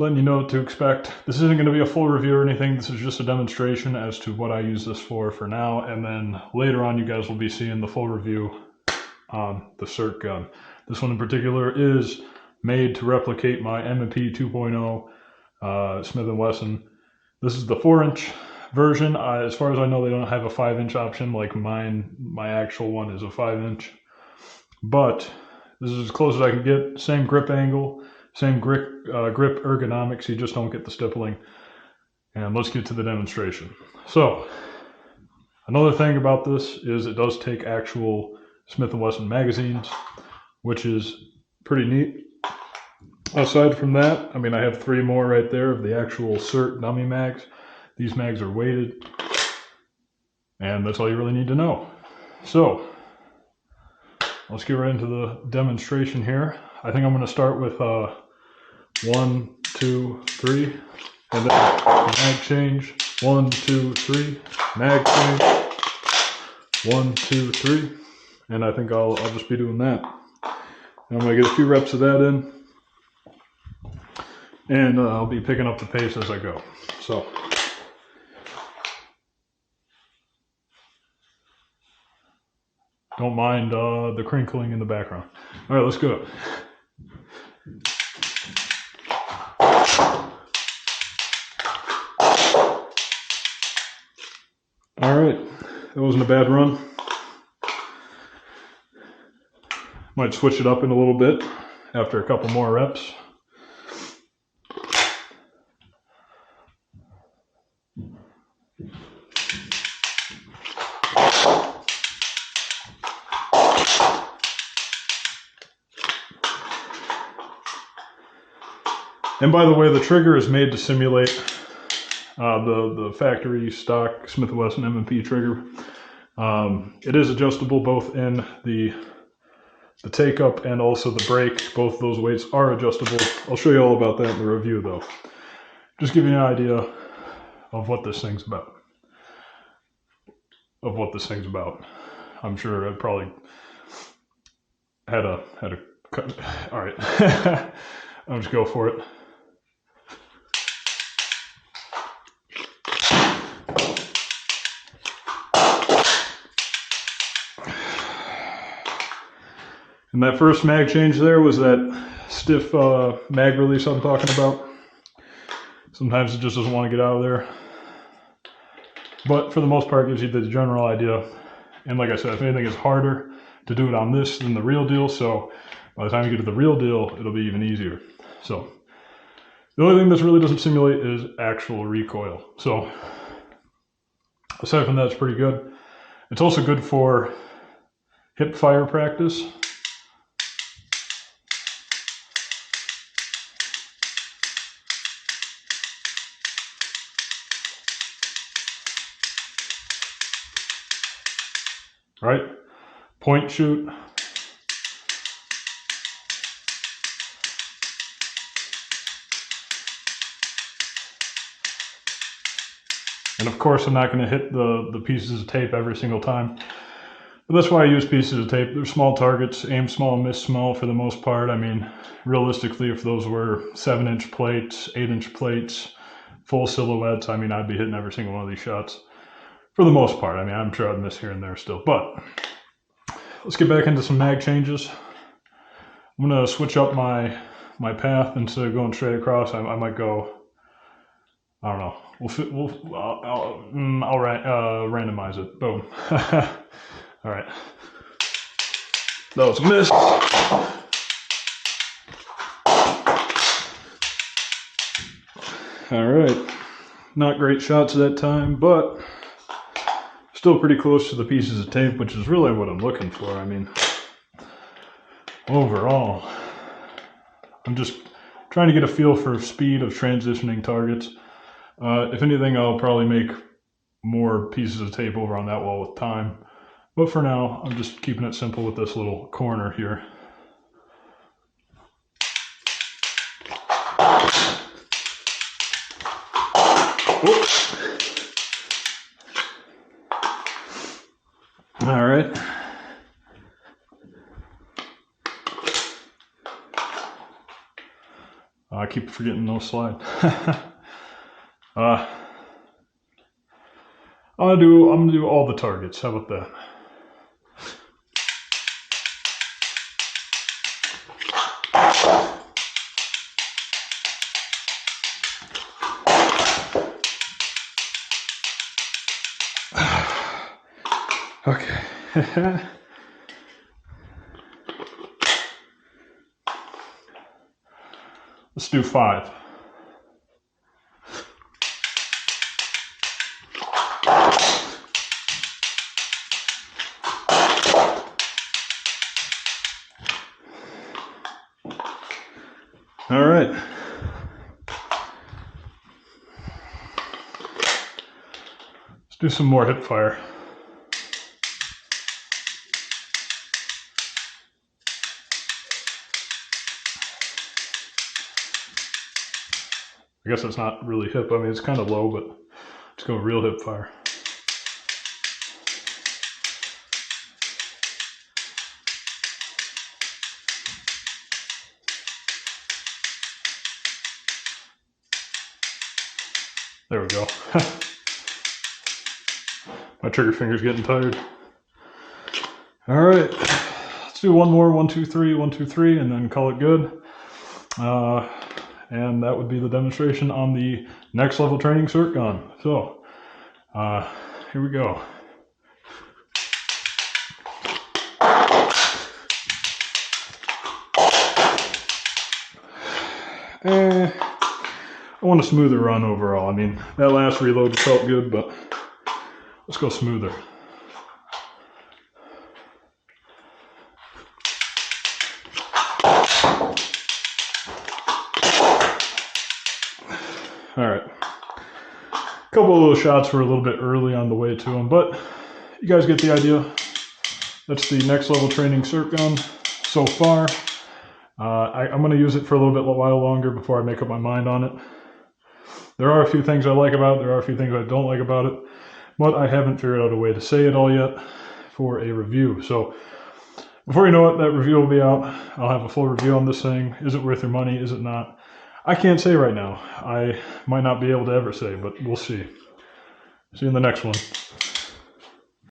letting you know what to expect. This isn't going to be a full review or anything. This is just a demonstration as to what I use this for now. And then later on, you guys will be seeing the full review on the SIRT gun. This one in particular is made to replicate my M&P 2.0 Smith & Wesson. This is the 4-inch version. As far as I know, they don't have a 5-inch option like mine. My actual one is a 5-inch. But this is as close as I can get. Same grip angle. Same grip ergonomics, you just don't get the stippling. And let's get to the demonstration. So, another thing about this is it does take actual Smith & Wesson magazines, which is pretty neat. Aside from that, I mean, I have 3 more right there of the actual SIRT dummy mags. These mags are weighted, and that's all you really need to know. So, let's get right into the demonstration here. I think I'm going to start with 1, 2, 3, and then mag change. 1, 2, 3, mag change. 1, 2, 3, and I think I'll just be doing that. And I'm going to get a few reps of that in, and I'll be picking up the pace as I go. So. Don't mind the crinkling in the background. All right, let's go. All right, that wasn't a bad run. Might switch it up in a little bit after a couple more reps. And by the way, the trigger is made to simulate the factory stock Smith & Wesson M&P trigger. It is adjustable both in the take-up and also the brake. Both those weights are adjustable. I'll show you all about that in the review, though. Just give you an idea of what this thing's about. I'm sure I probably had a cut. All right, I'll just go for it. And that first mag change there was that stiff mag release I'm talking about. Sometimes it just doesn't want to get out of there. But for the most part, it gives you the general idea. And like I said, if anything, it's harder to do it on this than the real deal. So by the time you get to the real deal, it'll be even easier. So the only thing this really doesn't simulate is actual recoil. So aside from that, it's pretty good. It's also good for hip fire practice. Right? Point shoot. And of course, I'm not going to hit the pieces of tape every single time. But that's why I use pieces of tape. They're small targets, aim small, miss small for the most part. I mean, realistically, if those were 7-inch plates, 8-inch plates, full silhouettes, I mean, I'd be hitting every single one of these shots. For the most part. I mean, I'm sure I'd miss here and there still. But let's get back into some mag changes. I'm going to switch up my path instead of going straight across. I might go, I don't know. I'll randomize it. Boom. All right. That was a miss. All right. Not great shots that time, but still pretty close to the pieces of tape, which is really what I'm looking for. I mean, overall, I'm just trying to get a feel for speed of transitioning targets. If anything, I'll probably make more pieces of tape over on that wall with time. But for now, I'm just keeping it simple with this little corner here. Whoops. All right. keep forgetting no slide. I'm gonna do all the targets. How about that? Okay. Let's do 5. All right. Let's do some more hip fire. I guess it's not really hip. I mean, it's kind of low, but let's go real hip fire. There we go. My trigger finger's getting tired. All right, let's do one more, 1, 2, 3, 1, 2, 3, and then call it good. And that would be the demonstration on the next level training SIRT gun. So, here we go. I want a smoother run overall. I mean, that last reload felt good, but let's go smoother. All right. A couple of those shots were a little bit early on the way to them, but you guys get the idea. That's the next level training SIRT gun so far. I'm going to use it for a little bit while longer before I make up my mind on it. There are a few things I like about it. There are a few things I don't like about it, but I haven't figured out a way to say it all yet for a review. So before you know it, that review will be out. I'll have a full review on this thing. Is it worth your money? Is it not? I can't say right now. I might not be able to ever say, but we'll see. See you in the next one.